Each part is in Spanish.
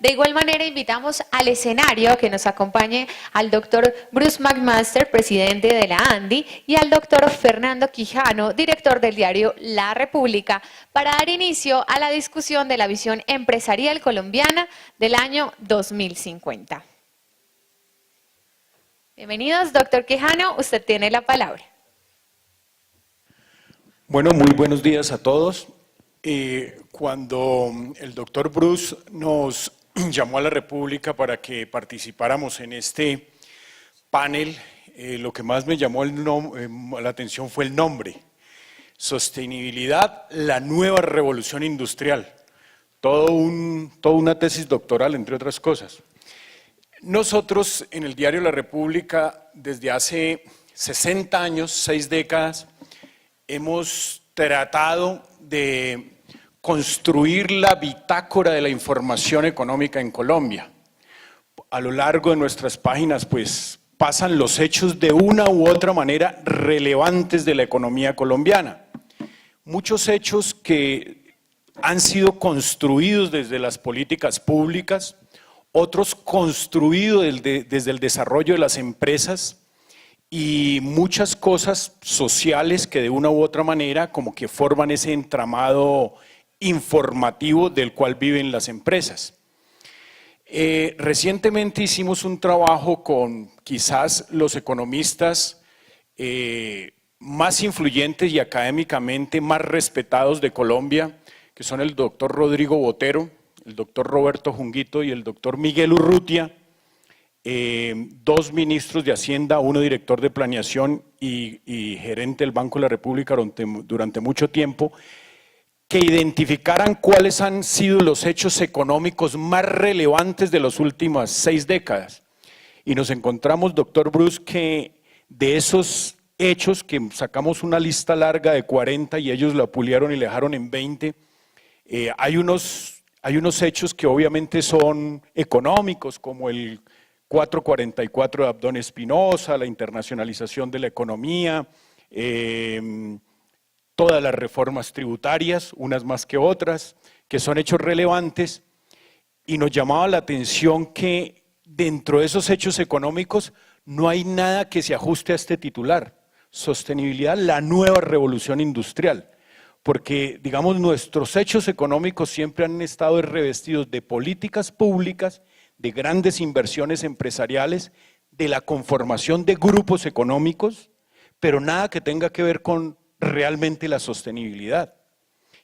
De igual manera, invitamos al escenario a que nos acompañe al doctor Bruce McMaster, presidente de la ANDI, y al doctor Fernando Quijano, director del diario La República, para dar inicio a la discusión de la visión empresarial colombiana del año 2050. Bienvenidos, doctor Quijano, usted tiene la palabra. Bueno, muy buenos días a todos. Cuando el doctor Bruce nos llamó a la República para que participáramos en este panel, lo que más me llamó la atención fue el nombre. Sostenibilidad, la nueva revolución industrial. Toda una tesis doctoral, entre otras cosas. Nosotros en el diario La República, desde hace 60 años, 6 décadas, hemos tratado de construir la bitácora de la información económica en Colombia. A lo largo de nuestras páginas, pues, pasan los hechos de una u otra manera relevantes de la economía colombiana. Muchos hechos que han sido construidos desde las políticas públicas, otros construidos desde el desarrollo de las empresas, y muchas cosas sociales que de una u otra manera como que forman ese entramado informativo del cual viven las empresas. Recientemente hicimos un trabajo con quizás los economistas más influyentes y académicamente más respetados de Colombia, que son el doctor Rodrigo Botero, el doctor Roberto Junguito y el doctor Miguel Urrutia, dos ministros de Hacienda, uno director de planeación y gerente del Banco de la República durante mucho tiempo, que identificaran cuáles han sido los hechos económicos más relevantes de las últimas 6 décadas. Y nos encontramos, doctor Bruce, que de esos hechos, que sacamos una lista larga de 40 y ellos la puliaron y la dejaron en 20, hay unos hechos que obviamente son económicos, como el 444 de Abdón Espinosa, la internacionalización de la economía, todas las reformas tributarias, unas más que otras, que son hechos relevantes, y nos llamaba la atención que dentro de esos hechos económicos no hay nada que se ajuste a este titular: sostenibilidad, la nueva revolución industrial. Porque, digamos, nuestros hechos económicos siempre han estado revestidos de políticas públicas, de grandes inversiones empresariales, de la conformación de grupos económicos, pero nada que tenga que ver con realmente la sostenibilidad.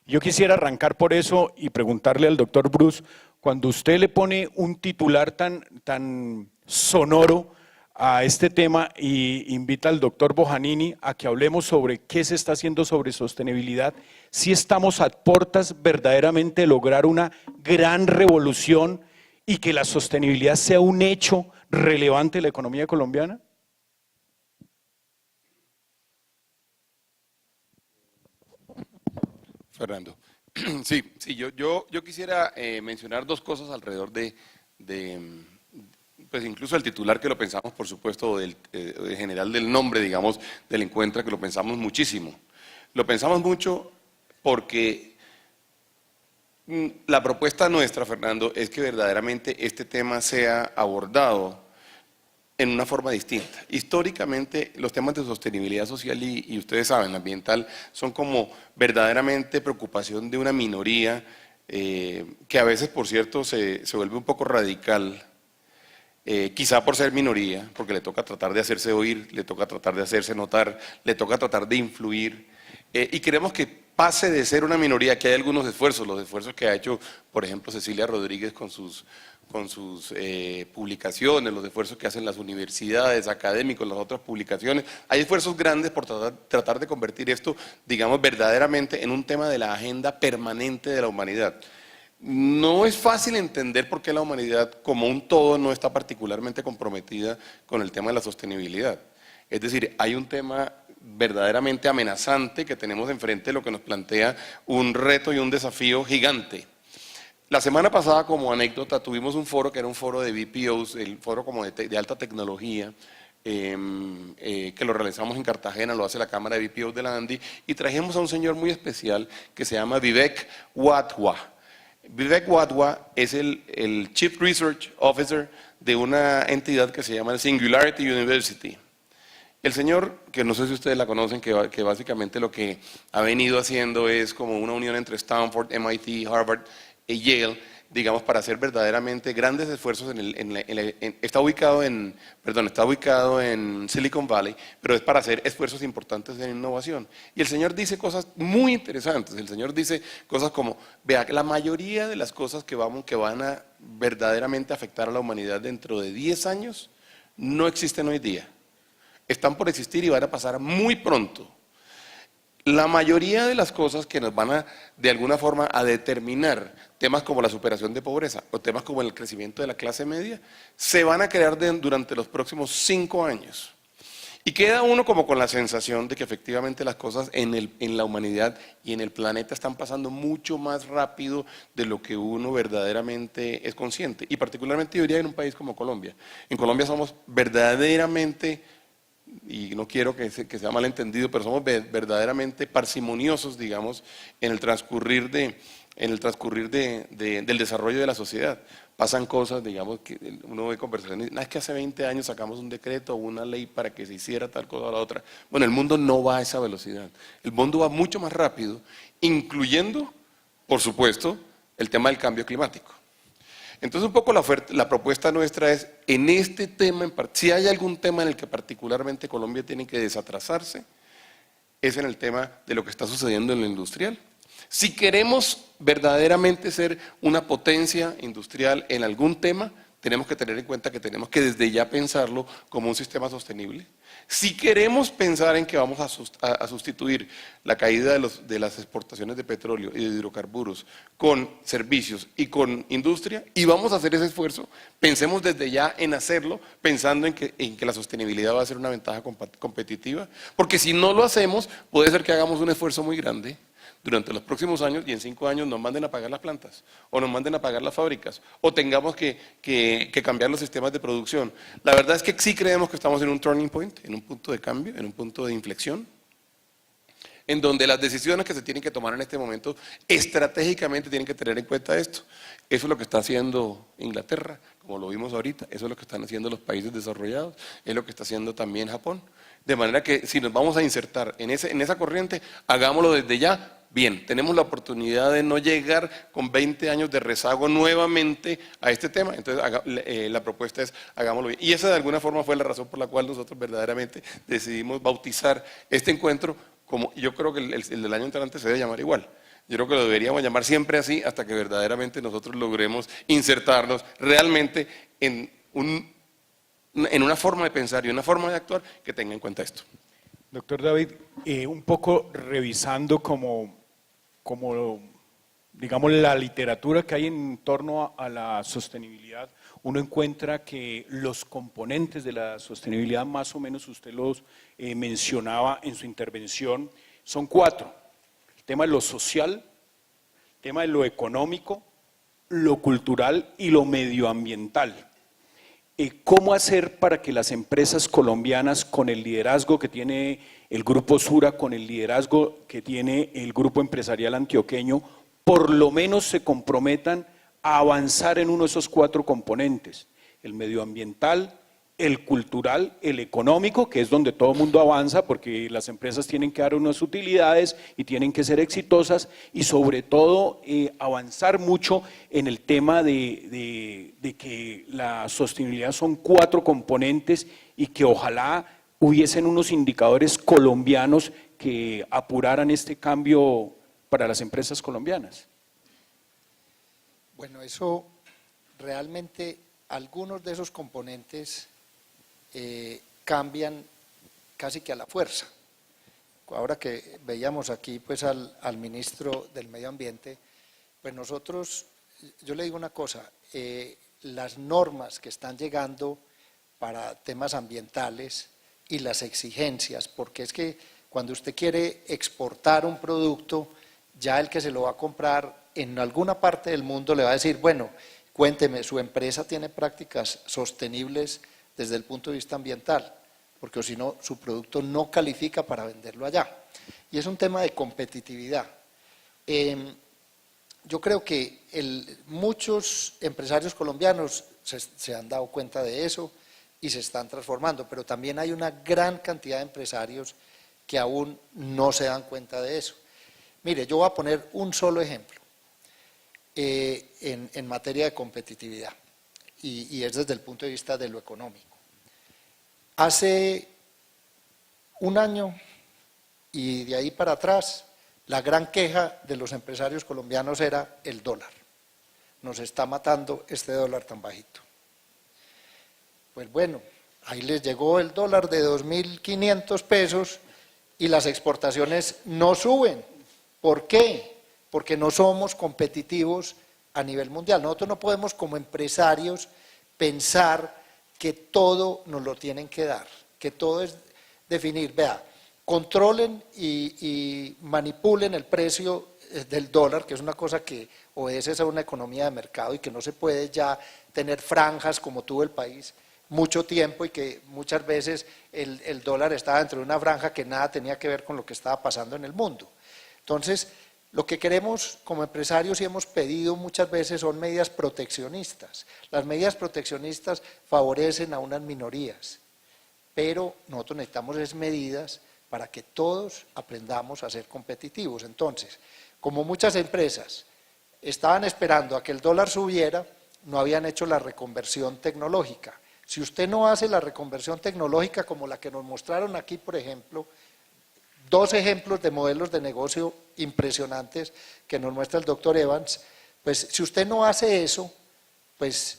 Yo quisiera arrancar por eso y preguntarle al doctor Bruce, cuando usted le pone un titular tan sonoro a este tema y invita al doctor Bojanini a que hablemos sobre qué se está haciendo sobre sostenibilidad, si estamos a puertas verdaderamente de lograr una gran revolución y que la sostenibilidad sea un hecho relevante en la economía colombiana. Fernando. Sí, yo quisiera mencionar dos cosas alrededor pues incluso el titular, que lo pensamos, por supuesto, en general del nombre, digamos, del encuentro, que lo pensamos muchísimo. Lo pensamos mucho porque la propuesta nuestra, Fernando, es que verdaderamente este tema sea abordado en una forma distinta. Históricamente, los temas de sostenibilidad social y ustedes saben, ambiental, son como verdaderamente preocupación de una minoría que a veces, por cierto, se vuelve un poco radical, quizá por ser minoría, porque le toca tratar de hacerse oír, le toca tratar de hacerse notar, le toca tratar de influir, y queremos que pase de ser una minoría, que hay algunos esfuerzos, los esfuerzos que ha hecho, por ejemplo, Cecilia Rodríguez con sus publicaciones, los esfuerzos que hacen las universidades, académicos, las otras publicaciones. Hay esfuerzos grandes por tratar de convertir esto, digamos, verdaderamente en un tema de la agenda permanente de la humanidad. No es fácil entender por qué la humanidad como un todo no está particularmente comprometida con el tema de la sostenibilidad. Es decir, hay un tema verdaderamente amenazante que tenemos enfrente, lo que nos plantea un reto y un desafío gigante. La semana pasada, como anécdota, tuvimos un foro que era un foro de BPOs, el foro como de alta tecnología, que lo realizamos en Cartagena, lo hace la Cámara de BPOs de la ANDI, y trajimos a un señor muy especial que se llama Vivek Wadhwa. Vivek Wadhwa es el Chief Research Officer de una entidad que se llama el Singularity University. El señor, que no sé si ustedes la conocen, que básicamente lo que ha venido haciendo es como una unión entre Stanford, MIT, Harvard y Yale, digamos, para hacer verdaderamente grandes esfuerzos está ubicado en Silicon Valley, pero es para hacer esfuerzos importantes en innovación. Y el señor dice cosas muy interesantes. El señor dice cosas como, vea, la mayoría de las cosas que van a verdaderamente afectar a la humanidad dentro de 10 años no existen hoy día. Están por existir y van a pasar muy pronto. La mayoría de las cosas que nos van de alguna forma, a determinar temas como la superación de pobreza o temas como el crecimiento de la clase media, se van a crear durante los próximos 5 años. Y queda uno como con la sensación de que efectivamente las cosas en la humanidad y en el planeta están pasando mucho más rápido de lo que uno verdaderamente es consciente. Y particularmente yo diría en un país como Colombia. En Colombia somos verdaderamente, y no quiero que sea malentendido, pero somos verdaderamente parsimoniosos, digamos, en el transcurrir del desarrollo de la sociedad. Pasan cosas, digamos, que uno ve conversaciones, es que hace 20 años sacamos un decreto o una ley para que se hiciera tal cosa o la otra. Bueno, el mundo no va a esa velocidad. El mundo va mucho más rápido, incluyendo, por supuesto, el tema del cambio climático. Entonces, un poco la propuesta nuestra es, en este tema, si hay algún tema en el que particularmente Colombia tiene que desatrasarse, es en el tema de lo que está sucediendo en lo industrial. Si queremos verdaderamente ser una potencia industrial en algún tema, tenemos que tener en cuenta que tenemos que desde ya pensarlo como un sistema sostenible. Si queremos pensar en que vamos a sustituir la caída de las exportaciones de petróleo y de hidrocarburos con servicios y con industria, y vamos a hacer ese esfuerzo, pensemos desde ya en hacerlo, pensando en que la sostenibilidad va a ser una ventaja competitiva, porque si no lo hacemos, puede ser que hagamos un esfuerzo muy grande durante los próximos años y en 5 años nos manden a pagar las plantas o nos manden a pagar las fábricas o tengamos que cambiar los sistemas de producción. La verdad es que sí creemos que estamos en un turning point, en un punto de cambio, en un punto de inflexión, en donde las decisiones que se tienen que tomar en este momento estratégicamente tienen que tener en cuenta esto. Eso es lo que está haciendo Inglaterra, como lo vimos ahorita, eso es lo que están haciendo los países desarrollados, es lo que está haciendo también Japón. De manera que si nos vamos a insertar en esa corriente, hagámoslo desde ya. Bien, tenemos la oportunidad de no llegar con 20 años de rezago nuevamente a este tema, entonces la propuesta es hagámoslo bien. Y esa de alguna forma fue la razón por la cual nosotros verdaderamente decidimos bautizar este encuentro como, yo creo que el del año entrante se debe llamar igual. Yo creo que lo deberíamos llamar siempre así hasta que verdaderamente nosotros logremos insertarnos realmente en una forma de pensar y una forma de actuar que tenga en cuenta esto. Doctor David, un poco revisando como digamos, la literatura que hay en torno a la sostenibilidad, uno encuentra que los componentes de la sostenibilidad, más o menos usted los mencionaba en su intervención, son 4. El tema de lo social, el tema de lo económico, lo cultural y lo medioambiental. ¿Cómo hacer para que las empresas colombianas, con el liderazgo que tiene el Grupo Sura, con el liderazgo que tiene el Grupo Empresarial Antioqueño, por lo menos se comprometan a avanzar en uno de esos 4 componentes? El medioambiental, el cultural, el económico, que es donde todo el mundo avanza, porque las empresas tienen que dar unas utilidades y tienen que ser exitosas, y sobre todo avanzar mucho en el tema de que la sostenibilidad son 4 componentes y que ojalá hubiesen unos indicadores colombianos que apuraran este cambio para las empresas colombianas. Bueno, eso realmente, algunos de esos componentes cambian casi que a la fuerza. Ahora que veíamos aquí pues al ministro del Medio Ambiente, pues nosotros, yo le digo una cosa, las normas que están llegando para temas ambientales y las exigencias, porque es que cuando usted quiere exportar un producto, ya el que se lo va a comprar en alguna parte del mundo le va a decir, bueno, cuénteme, su empresa tiene prácticas sostenibles desde el punto de vista ambiental, porque si no, su producto no califica para venderlo allá. Y es un tema de competitividad. yo creo que muchos empresarios colombianos se han dado cuenta de eso y se están transformando, pero también hay una gran cantidad de empresarios que aún no se dan cuenta de eso. Mire, yo voy a poner un solo ejemplo en materia de competitividad y es desde el punto de vista de lo económico. Hace un año y de ahí para atrás, la gran queja de los empresarios colombianos era el dólar. Nos está matando este dólar tan bajito. Pues bueno, ahí les llegó el dólar de 2.500 pesos y las exportaciones no suben. ¿Por qué? Porque no somos competitivos a nivel mundial. Nosotros no podemos como empresarios pensar que todo nos lo tienen que dar, que todo es definir, vea, controlen y manipulen el precio del dólar, que es una cosa que obedece a una economía de mercado y que no se puede ya tener franjas como tuvo el país mucho tiempo y que muchas veces el dólar estaba dentro de una franja que nada tenía que ver con lo que estaba pasando en el mundo. Entonces, lo que queremos como empresarios y hemos pedido muchas veces son medidas proteccionistas. Las medidas proteccionistas favorecen a unas minorías, pero nosotros necesitamos esas medidas para que todos aprendamos a ser competitivos. Entonces, como muchas empresas estaban esperando a que el dólar subiera, no habían hecho la reconversión tecnológica. Si usted no hace la reconversión tecnológica como la que nos mostraron aquí, por ejemplo, 2 ejemplos de modelos de negocio impresionantes que nos muestra el doctor Evans, pues si usted no hace eso, pues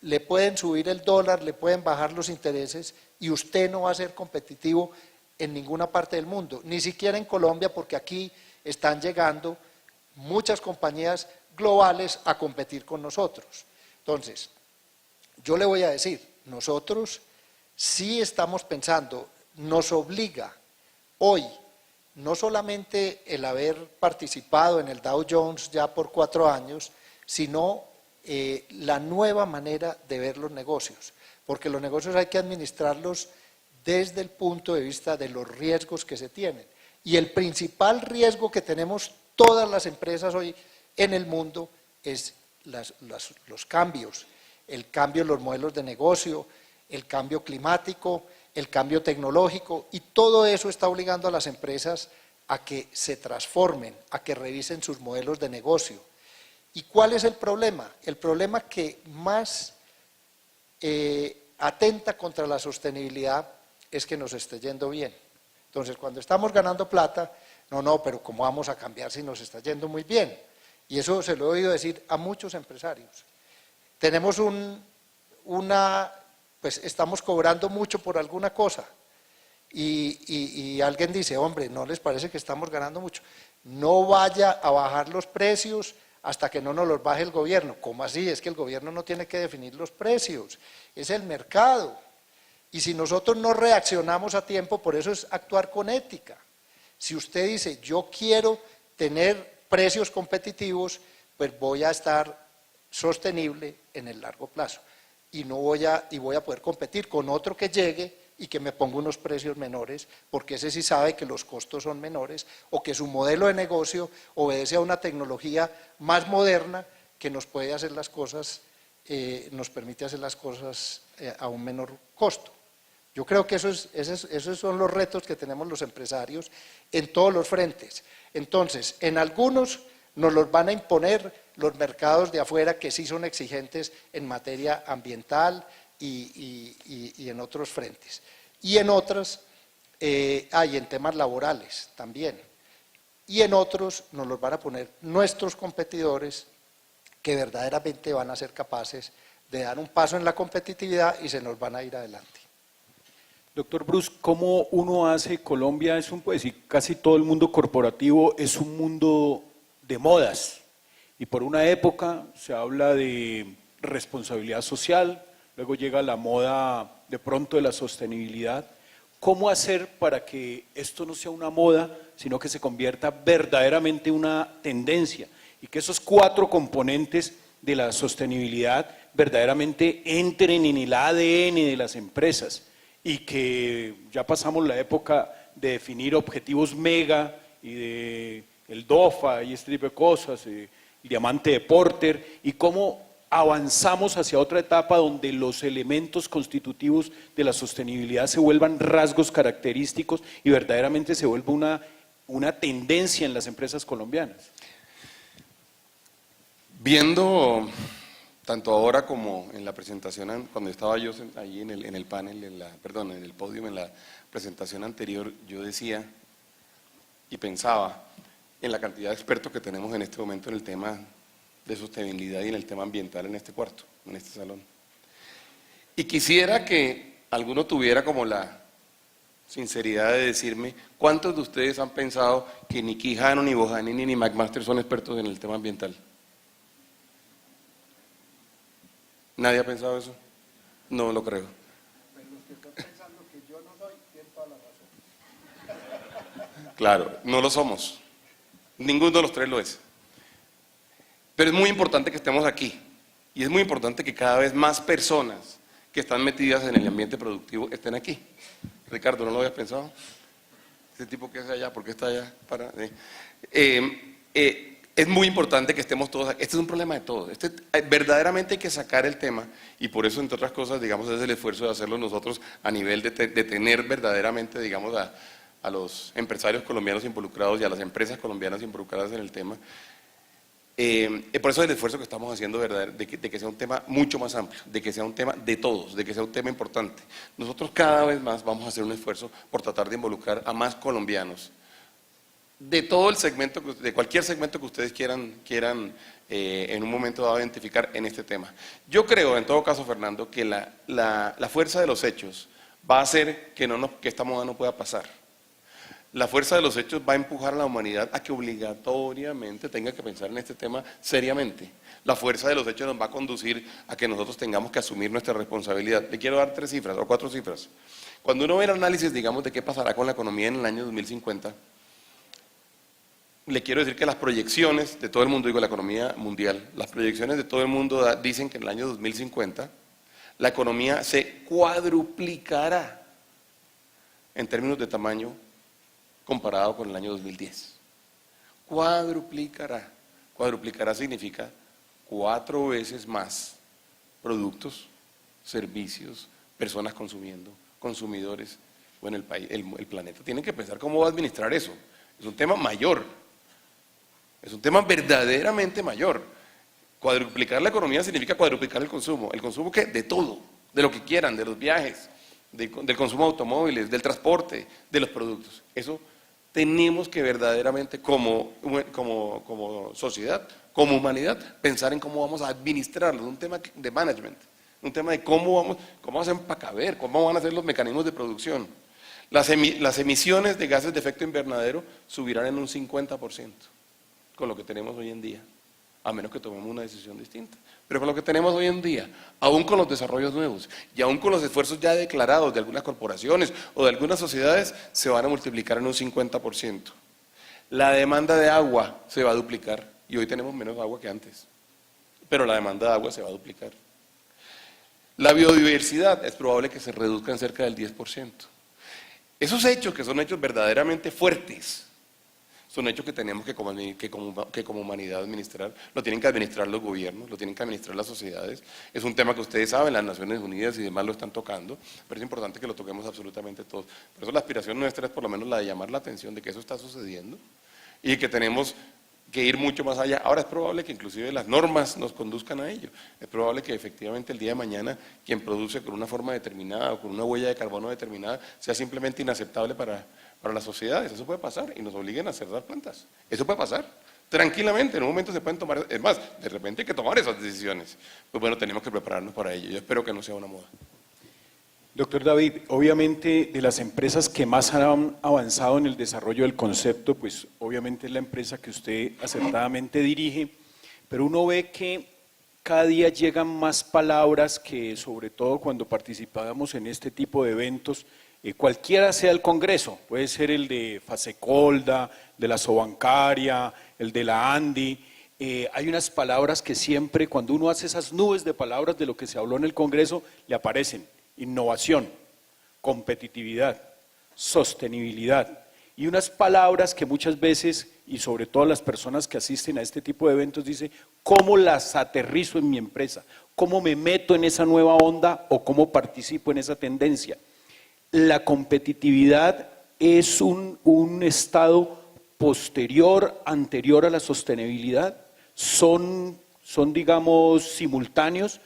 le pueden subir el dólar, le pueden bajar los intereses y usted no va a ser competitivo en ninguna parte del mundo, ni siquiera en Colombia, porque aquí están llegando muchas compañías globales a competir con nosotros. Entonces, yo le voy a decir, nosotros sí estamos pensando, nos obliga hoy, no solamente el haber participado en el Dow Jones ya por 4 años, sino la nueva manera de ver los negocios, porque los negocios hay que administrarlos desde el punto de vista de los riesgos que se tienen. Y el principal riesgo que tenemos todas las empresas hoy en el mundo es los cambios, el cambio en los modelos de negocio, el cambio climático, el cambio tecnológico, y todo eso está obligando a las empresas a que se transformen, a que revisen sus modelos de negocio. ¿Y cuál es el problema? El problema que más atenta contra la sostenibilidad es que nos esté yendo bien. Entonces, cuando estamos ganando plata, no, pero ¿cómo vamos a cambiar si nos está yendo muy bien? Y eso se lo he oído decir a muchos empresarios. Tenemos pues estamos cobrando mucho por alguna cosa y alguien dice, hombre, ¿no les parece que estamos ganando mucho? No vaya a bajar los precios hasta que no nos los baje el gobierno. ¿Cómo así? Es que el gobierno no tiene que definir los precios, es el mercado. Y si nosotros no reaccionamos a tiempo, por eso es actuar con ética. Si usted dice, yo quiero tener precios competitivos, pues voy a estar sostenible en el largo plazo. Y voy a poder competir con otro que llegue y que me ponga unos precios menores, porque ese sí sabe que los costos son menores o que su modelo de negocio obedece a una tecnología más moderna que nos puede hacer las cosas, nos permite hacer las cosas a un menor costo. Yo creo que esos son los retos que tenemos los empresarios en todos los frentes. Entonces, en algunos nos los van a imponer los mercados de afuera que sí son exigentes en materia ambiental y en otros frentes. Y en otras, en temas laborales también. Y en otros nos los van a poner nuestros competidores que verdaderamente van a ser capaces de dar un paso en la competitividad y se nos van a ir adelante. Doctor Bruce, ¿cómo uno hace? Colombia es pues y casi todo el mundo corporativo es un mundo de modas. Y por una época se habla de responsabilidad social, luego llega la moda de pronto de la sostenibilidad. ¿Cómo hacer para que esto no sea una moda, sino que se convierta verdaderamente en una tendencia? Y que esos 4 componentes de la sostenibilidad verdaderamente entren en el ADN de las empresas y que ya pasamos la época de definir objetivos mega y de el DOFA y este tipo de cosas y diamante de Porter, y cómo avanzamos hacia otra etapa donde los elementos constitutivos de la sostenibilidad se vuelvan rasgos característicos y verdaderamente se vuelva una tendencia en las empresas colombianas. Viendo tanto ahora como en la presentación, cuando estaba yo ahí en el panel, en el podio, en la presentación anterior, yo decía y pensaba en la cantidad de expertos que tenemos en este momento en el tema de sostenibilidad y en el tema ambiental en este cuarto, en este salón. Y quisiera que alguno tuviera como la sinceridad de decirme cuántos de ustedes han pensado que ni Quijano, ni Bojanini, ni McMaster son expertos en el tema ambiental. ¿Nadie ha pensado eso? No lo creo. Pero los que están pensando que yo no soy, tienen toda la razón. Claro, no lo somos. Ninguno de los tres lo es. Pero es muy importante que estemos aquí. Y es muy importante que cada vez más personas que están metidas en el ambiente productivo estén aquí. Ricardo, ¿no lo habías pensado? ¿Este tipo que es allá? ¿Por qué está allá? Es muy importante que estemos todos aquí. Este es un problema de todos. Verdaderamente hay que sacar el tema y por eso, entre otras cosas, digamos, es el esfuerzo de hacerlo nosotros a nivel de tener verdaderamente, digamos, a los empresarios colombianos involucrados y a las empresas colombianas involucradas en el tema. Por eso es el esfuerzo que estamos haciendo, ¿verdad? De que sea un tema mucho más amplio, de que sea un tema de todos, de que sea un tema importante. Nosotros cada vez más vamos a hacer un esfuerzo por tratar de involucrar a más colombianos de todo el segmento, de cualquier segmento que ustedes quieran en un momento dado identificar en este tema. Yo creo, en todo caso, Fernando, que la fuerza de los hechos va a hacer que esta moda no pueda pasar. La fuerza de los hechos va a empujar a la humanidad a que obligatoriamente tenga que pensar en este tema seriamente. La fuerza de los hechos nos va a conducir a que nosotros tengamos que asumir nuestra responsabilidad. Le quiero dar 3 cifras o 4 cifras. Cuando uno ve el análisis, digamos, de qué pasará con la economía en el año 2050, le quiero decir que las proyecciones de todo el mundo, digo la economía mundial, las proyecciones de todo el mundo dicen que en el año 2050 la economía se cuadruplicará en términos de tamaño comparado con el año 2010. Cuadruplicará. Cuadruplicará significa 4 veces más productos, servicios, personas consumiendo, consumidores. Bueno, el planeta tiene que pensar cómo va a administrar eso. Es un tema mayor. Es un tema verdaderamente mayor. Cuadruplicar la economía significa cuadruplicar el consumo. ¿El consumo qué? De todo, de lo que quieran, de los viajes, del consumo de automóviles, del transporte, de los productos. Eso tenemos que verdaderamente como sociedad, como humanidad, pensar en cómo vamos a administrarlo. Es un tema de management, un tema de cómo hacemos para caber, cómo van a ser los mecanismos de producción. Las emisiones de gases de efecto invernadero subirán en un 50%. Con lo que tenemos hoy en día, a menos que tomemos una decisión distinta. Pero con lo que tenemos hoy en día, aún con los desarrollos nuevos y aún con los esfuerzos ya declarados de algunas corporaciones o de algunas sociedades, se van a multiplicar en un 50%. La demanda de agua se va a duplicar y hoy tenemos menos agua que antes, pero la demanda de agua se va a duplicar. La biodiversidad es probable que se reduzca en cerca del 10%. Esos hechos, que son hechos verdaderamente fuertes, son hechos que tenemos que como humanidad administrar. Lo tienen que administrar los gobiernos, lo tienen que administrar las sociedades. Es un tema que ustedes saben, las Naciones Unidas y demás lo están tocando, pero es importante que lo toquemos absolutamente todos. Por eso la aspiración nuestra es por lo menos la de llamar la atención de que eso está sucediendo y que tenemos que ir mucho más allá. Ahora es probable que inclusive las normas nos conduzcan a ello. Es probable que efectivamente el día de mañana quien produce con una forma determinada o con una huella de carbono determinada sea simplemente inaceptable para las sociedades. Eso puede pasar y nos obliguen a cerrar plantas. Eso puede pasar. Tranquilamente, en un momento se pueden tomar, es más, de repente hay que tomar esas decisiones. Pues bueno, tenemos que prepararnos para ello. Yo espero que no sea una moda. Doctor David, obviamente de las empresas que más han avanzado en el desarrollo del concepto, pues obviamente es la empresa que usted acertadamente dirige, pero uno ve que cada día llegan más palabras que, sobre todo cuando participábamos en este tipo de eventos, cualquiera sea el congreso, puede ser el de Fasecolda, de la Sobancaria, el de la ANDI, hay unas palabras que siempre, cuando uno hace esas nubes de palabras de lo que se habló en el congreso, le aparecen: innovación, competitividad, sostenibilidad, y unas palabras que muchas veces, y sobre todo las personas que asisten a este tipo de eventos, dice, ¿cómo las aterrizo en mi empresa? ¿Cómo me meto en esa nueva onda o cómo participo en esa tendencia? La competitividad es un estado posterior, anterior a la sostenibilidad, son digamos, simultáneos,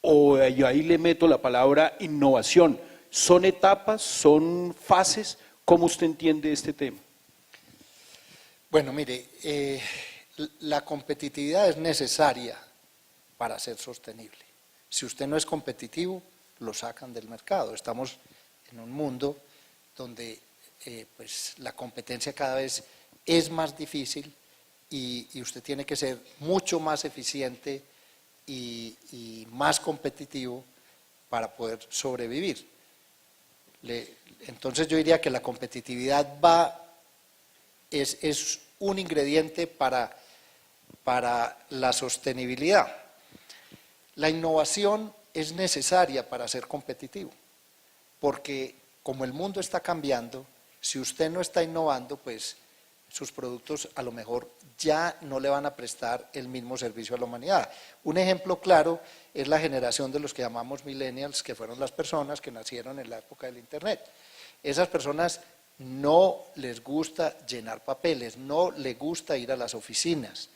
o ahí le meto la palabra innovación. ¿Son etapas, son fases? ¿Cómo usted entiende este tema? Bueno, mire, la competitividad es necesaria para ser sostenible. Si usted no es competitivo, lo sacan del mercado. Estamos en un mundo donde pues, la competencia cada vez es más difícil y usted tiene que ser mucho más eficiente y más competitivo para poder sobrevivir. Entonces yo diría que la competitividad es un ingrediente para la sostenibilidad. La innovación es necesaria para ser competitivo, porque como el mundo está cambiando, si usted no está innovando, pues sus productos a lo mejor ya no le van a prestar el mismo servicio a la humanidad. Un ejemplo claro es la generación de los que llamamos millennials, que fueron las personas que nacieron en la época del Internet. Esas personas no les gusta llenar papeles, no les gusta ir a las oficinas,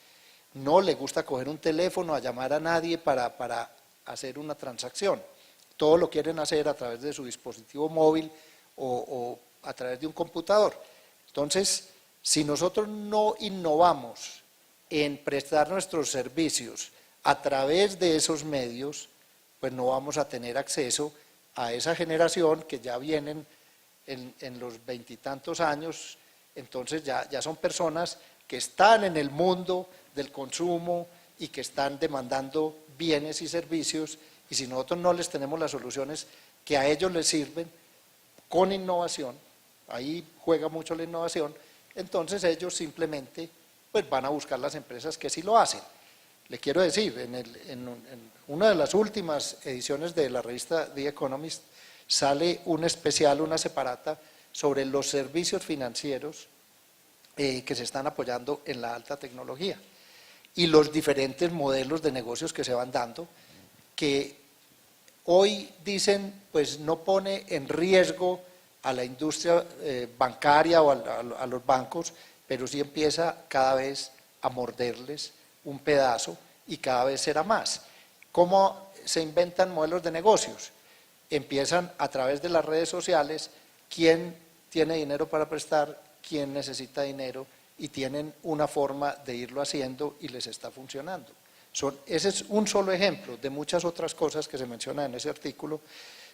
no les gusta coger un teléfono a llamar a nadie para hacer una transacción. Todo lo quieren hacer a través de su dispositivo móvil o a través de un computador. Entonces, si nosotros no innovamos en prestar nuestros servicios a través de esos medios, pues no vamos a tener acceso a esa generación que ya vienen en los veintitantos años, entonces ya son personas que están en el mundo del consumo y que están demandando bienes y servicios, y si nosotros no les tenemos las soluciones que a ellos les sirven, con innovación, ahí juega mucho la innovación, entonces ellos simplemente pues van a buscar las empresas que sí lo hacen. Le quiero decir, en una de las últimas ediciones de la revista The Economist sale un especial, una separata, sobre los servicios financieros que se están apoyando en la alta tecnología y los diferentes modelos de negocios que se van dando, que hoy dicen pues no pone en riesgo a la industria bancaria o a los bancos, pero sí empieza cada vez a morderles un pedazo y cada vez será más. ¿Cómo se inventan modelos de negocios? Empiezan a través de las redes sociales, quién tiene dinero para prestar, quién necesita dinero, y tienen una forma de irlo haciendo y les está funcionando. Ese es un solo ejemplo de muchas otras cosas que se mencionan en ese artículo,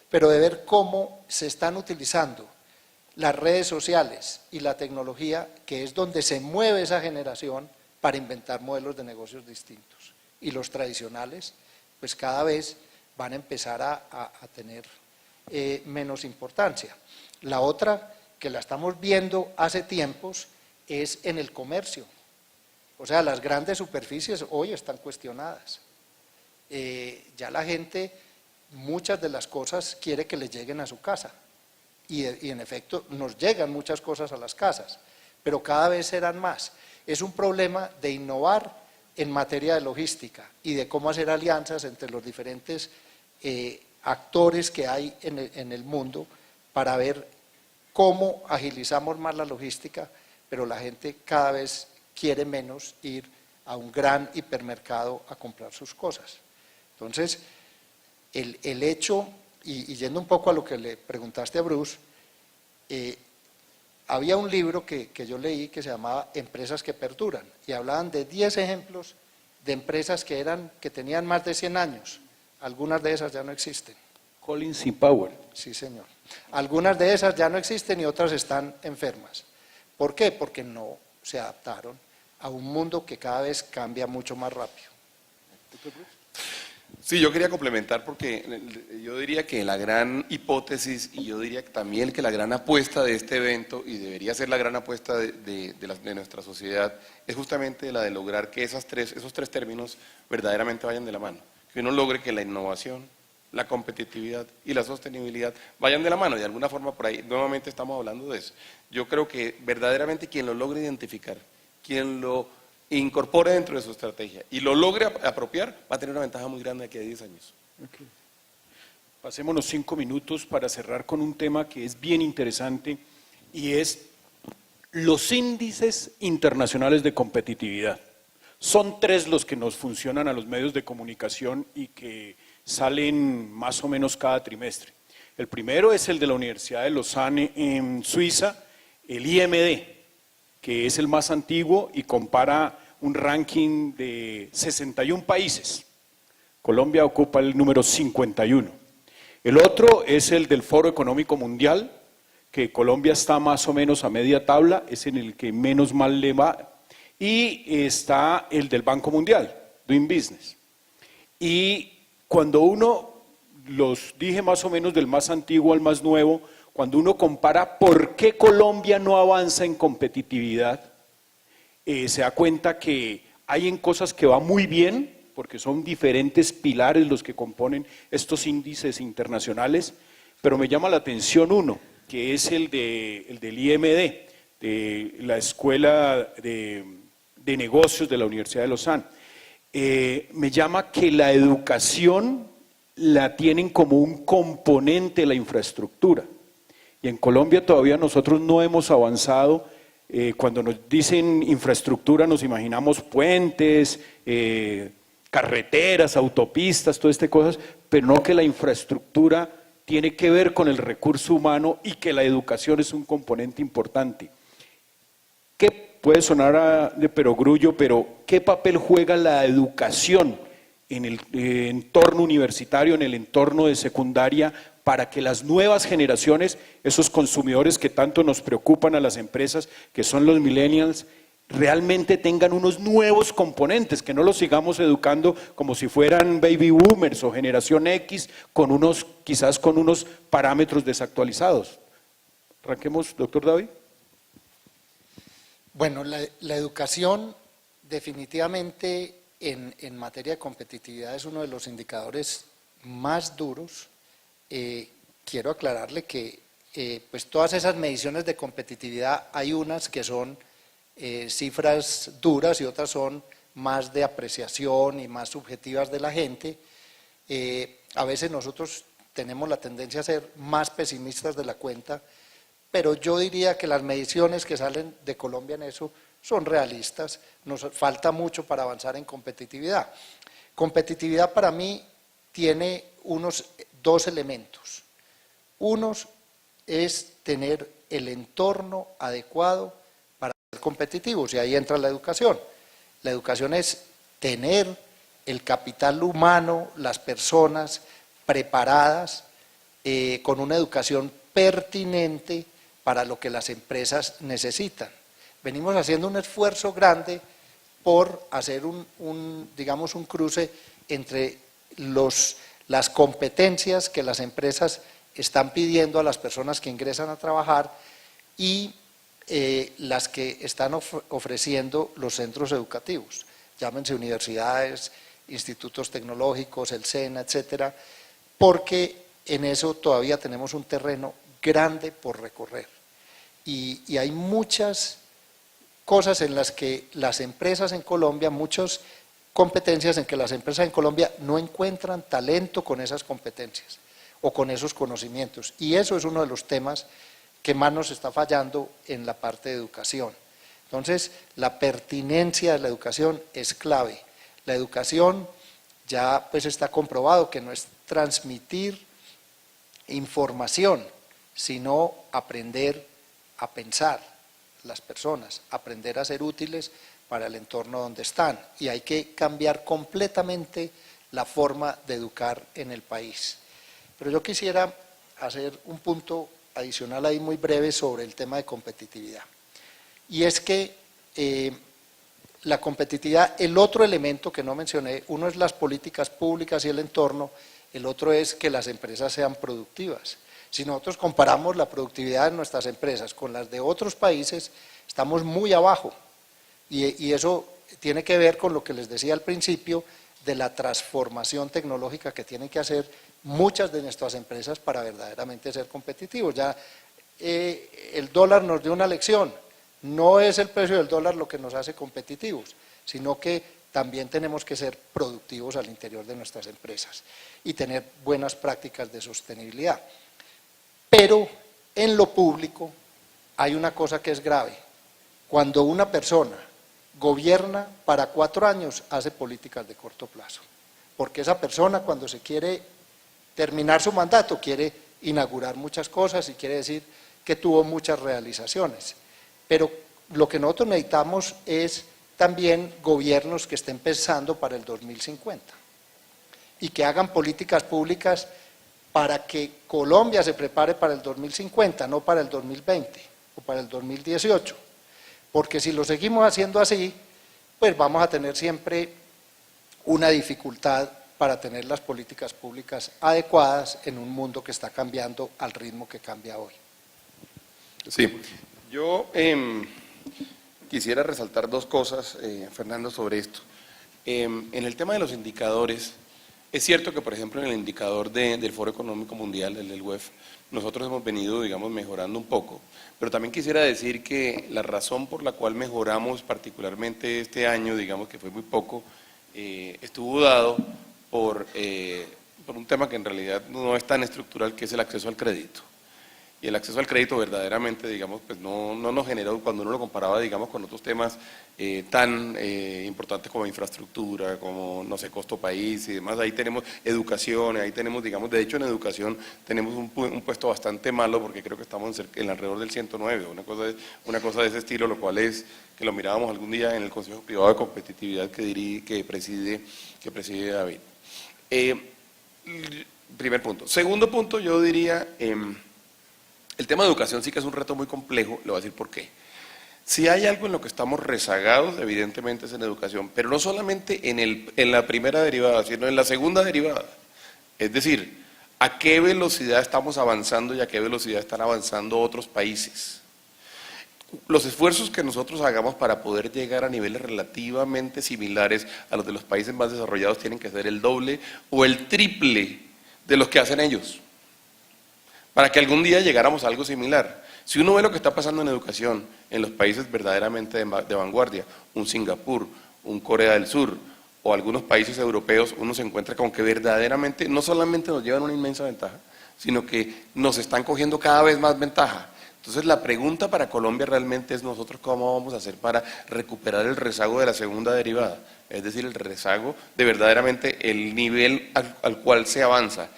pero de ver cómo se están utilizando las redes sociales y la tecnología, que es donde se mueve esa generación para inventar modelos de negocios distintos. Y los tradicionales, pues cada vez van a empezar a tener menos importancia. La otra, que la estamos viendo hace tiempos, es en el comercio. O sea, las grandes superficies hoy están cuestionadas. Ya la gente, muchas de las cosas quiere que le lleguen a su casa. Y en efecto nos llegan muchas cosas a las casas, pero cada vez serán más. Es un problema de innovar en materia de logística y de cómo hacer alianzas entre los diferentes actores que hay en el mundo para ver cómo agilizamos más la logística, pero la gente cada vez quiere menos ir a un gran hipermercado a comprar sus cosas. Entonces, el hecho, y yendo un poco a lo que le preguntaste a Bruce, había un libro que yo leí que se llamaba Empresas que perduran, y hablaban de 10 ejemplos de empresas que tenían más de 100 años. Algunas de esas ya no existen. Collins y Power. Sí, señor. Algunas de esas ya no existen y otras están enfermas. ¿Por qué? Porque no se adaptaron a un mundo que cada vez cambia mucho más rápido. Sí, yo quería complementar porque yo diría que la gran hipótesis y yo diría también que la gran apuesta de este evento, y debería ser la gran apuesta de nuestra sociedad, es justamente la de lograr que esos tres términos verdaderamente vayan de la mano. Que uno logre que la innovación, la competitividad y la sostenibilidad vayan de la mano. De alguna forma por ahí nuevamente estamos hablando de eso. Yo creo que verdaderamente quien lo logre identificar, quien lo incorpore dentro de su estrategia y lo logre apropiar, va a tener una ventaja muy grande de aquí a 10 años. Okay. Pasémonos 5 minutos para cerrar con un tema que es bien interesante y es los índices internacionales de competitividad. Son 3 los que nos funcionan a los medios de comunicación y que salen más o menos cada trimestre. El primero es el de la Universidad de Lausanne en Suiza, el IMD, que es el más antiguo y compara un ranking de 61 países. Colombia ocupa el número 51. El otro es el del Foro Económico Mundial, que Colombia está más o menos a media tabla, es en el que menos mal le va. Y está el del Banco Mundial, Doing Business. Y cuando uno, los dije más o menos del más antiguo al más nuevo, cuando uno compara por qué Colombia no avanza en competitividad, se da cuenta que hay en cosas que va muy bien, porque son diferentes pilares los que componen estos índices internacionales, pero me llama la atención uno, que es el del IMD, de la Escuela de Negocios de la Universidad de Lausanne. Me llama que la educación la tienen como un componente de la infraestructura. Y en Colombia todavía nosotros no hemos avanzado. Cuando nos dicen infraestructura nos imaginamos puentes, carreteras, autopistas, todas estas cosas, pero no que la infraestructura tiene que ver con el recurso humano y que la educación es un componente importante. ¿Qué puede sonar de perogrullo, pero qué papel juega la educación en el entorno universitario, en el entorno de secundaria, para que las nuevas generaciones, esos consumidores que tanto nos preocupan a las empresas, que son los millennials, realmente tengan unos nuevos componentes, que no los sigamos educando como si fueran baby boomers o generación X, quizás con unos parámetros desactualizados? Arranquemos, doctor David. Bueno, la educación definitivamente en materia de competitividad es uno de los indicadores más duros. Quiero aclararle que pues todas esas mediciones de competitividad, hay unas que son cifras duras y otras son más de apreciación y más subjetivas de la gente. A veces nosotros tenemos la tendencia a ser más pesimistas de la cuenta, pero yo diría que las mediciones que salen de Colombia en eso son realistas. Nos falta mucho para avanzar en competitividad. Competitividad para mí tiene dos elementos. Uno es tener el entorno adecuado para ser competitivos, y ahí entra la educación. La educación es tener el capital humano, las personas preparadas, con una educación pertinente para lo que las empresas necesitan. Venimos haciendo un esfuerzo grande por hacer digamos, un cruce entre las competencias que las empresas están pidiendo a las personas que ingresan a trabajar y las que están ofreciendo los centros educativos, llámense universidades, institutos tecnológicos, el SENA, etcétera, porque en eso todavía tenemos un terreno grande por recorrer. Y hay muchas cosas en las que las empresas en Colombia, muchas competencias en que las empresas en Colombia no encuentran talento con esas competencias o con esos conocimientos. Y eso es uno de los temas que más nos está fallando en la parte de educación. Entonces, la pertinencia de la educación es clave. La educación ya pues está comprobado que no es transmitir información, sino aprender a pensar las personas, aprender a ser útiles para el entorno donde están. Y hay que cambiar completamente la forma de educar en el país. Pero yo quisiera hacer un punto adicional ahí muy breve sobre el tema de competitividad. Y es que la competitividad, el otro elemento que no mencioné, uno es las políticas públicas y el entorno, el otro es que las empresas sean productivas. Si nosotros comparamos la productividad de nuestras empresas con las de otros países, estamos muy abajo. Y eso tiene que ver con lo que les decía al principio de la transformación tecnológica que tienen que hacer muchas de nuestras empresas para verdaderamente ser competitivos. Ya el dólar nos dio una lección, No es el precio del dólar lo que nos hace competitivos, sino que también tenemos que ser productivos al interior de nuestras empresas y tener buenas prácticas de sostenibilidad. Pero en lo público hay una cosa que es grave. Cuando una persona gobierna para 4 años, hace políticas de corto plazo. Porque esa persona, cuando se quiere terminar su mandato, quiere inaugurar muchas cosas y quiere decir que tuvo muchas realizaciones. Pero lo que nosotros necesitamos es también gobiernos que estén pensando para el 2050 y que hagan políticas públicas para que Colombia se prepare para el 2050, no para el 2020 o para el 2018. Porque si lo seguimos haciendo así, pues vamos a tener siempre una dificultad para tener las políticas públicas adecuadas en un mundo que está cambiando al ritmo que cambia hoy. Sí, yo quisiera resaltar 2 cosas, Fernando, sobre esto. En el tema de los indicadores, es cierto que, por ejemplo, en el indicador del Foro Económico Mundial, el del WEF, nosotros hemos venido, digamos, mejorando un poco, pero también quisiera decir que la razón por la cual mejoramos particularmente este año, digamos que fue muy poco, estuvo dado por un tema que en realidad no es tan estructural, que es el acceso al crédito. Y el acceso al crédito verdaderamente, digamos, pues no nos generó, cuando uno lo comparaba, digamos, con otros temas tan importantes como infraestructura, como, no sé, costo país y demás, ahí tenemos educación, ahí tenemos, digamos, de hecho en educación tenemos un puesto bastante malo, porque creo que estamos en alrededor del 109, una cosa de ese estilo, lo cual es que lo mirábamos algún día en el Consejo Privado de Competitividad que preside David. Primer punto. Segundo punto, yo diría, el tema de educación sí que es un reto muy complejo, le voy a decir por qué. Si hay algo en lo que estamos rezagados, evidentemente es en educación, pero no solamente en la primera derivada, sino en la segunda derivada. Es decir, a qué velocidad estamos avanzando y a qué velocidad están avanzando otros países. Los esfuerzos que nosotros hagamos para poder llegar a niveles relativamente similares a los de los países más desarrollados tienen que ser el doble o el triple de los que hacen ellos, para que algún día llegáramos a algo similar. Si uno ve lo que está pasando en educación en los países verdaderamente de vanguardia, un Singapur, un Corea del Sur o algunos países europeos, uno se encuentra con que verdaderamente no solamente nos llevan una inmensa ventaja, sino que nos están cogiendo cada vez más ventaja. Entonces la pregunta para Colombia realmente es nosotros cómo vamos a hacer para recuperar el rezago de la segunda derivada, es decir, el rezago de verdaderamente el nivel al cual se avanza.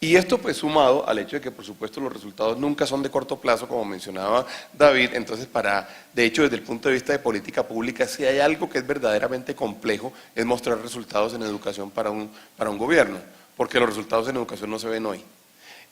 Y esto pues sumado al hecho de que por supuesto los resultados nunca son de corto plazo, como mencionaba David, entonces de hecho desde el punto de vista de política pública, si hay algo que es verdaderamente complejo, es mostrar resultados en educación para un gobierno, porque los resultados en educación no se ven hoy.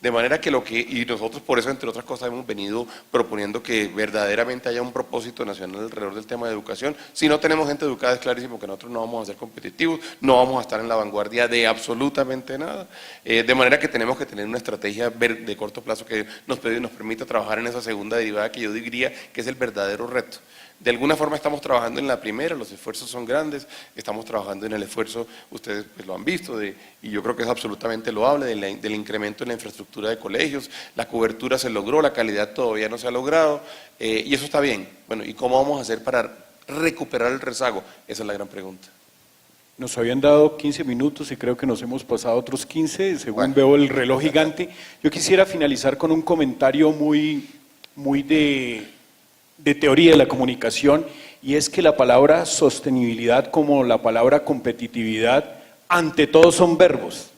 De manera que y nosotros por eso, entre otras cosas, hemos venido proponiendo que verdaderamente haya un propósito nacional alrededor del tema de educación. Si no tenemos gente educada, es clarísimo que nosotros no vamos a ser competitivos, no vamos a estar en la vanguardia de absolutamente nada. De manera que tenemos que tener una estrategia de corto plazo que nos permita trabajar en esa segunda derivada, que yo diría que es el verdadero reto. De alguna forma estamos trabajando en la primera, los esfuerzos son grandes, estamos trabajando en el esfuerzo, ustedes pues lo han visto, y yo creo que es absolutamente loable, del incremento en la infraestructura de colegios, la cobertura se logró, la calidad todavía no se ha logrado, y eso está bien. Bueno, ¿y cómo vamos a hacer para recuperar el rezago? Esa es la gran pregunta. Nos habían dado 15 minutos y creo que nos hemos pasado otros 15, según Bueno. veo el reloj gigante. Yo quisiera finalizar con un comentario muy de teoría de la comunicación, y es que la palabra sostenibilidad como la palabra competitividad, ante todo son verbos,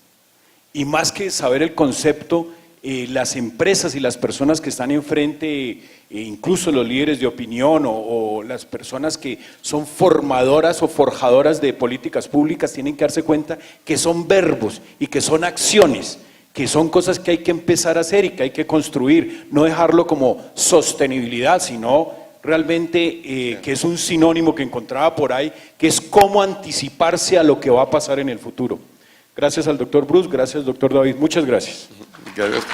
y más que saber el concepto, las empresas y las personas que están enfrente, incluso los líderes de opinión o las personas que son formadoras o forjadoras de políticas públicas, tienen que darse cuenta que son verbos y que son acciones, que son cosas que hay que empezar a hacer y que hay que construir, no dejarlo como sostenibilidad, sino realmente que es un sinónimo que encontraba por ahí, que es cómo anticiparse a lo que va a pasar en el futuro. Gracias al doctor Bruce, gracias doctor David, muchas gracias. Gracias.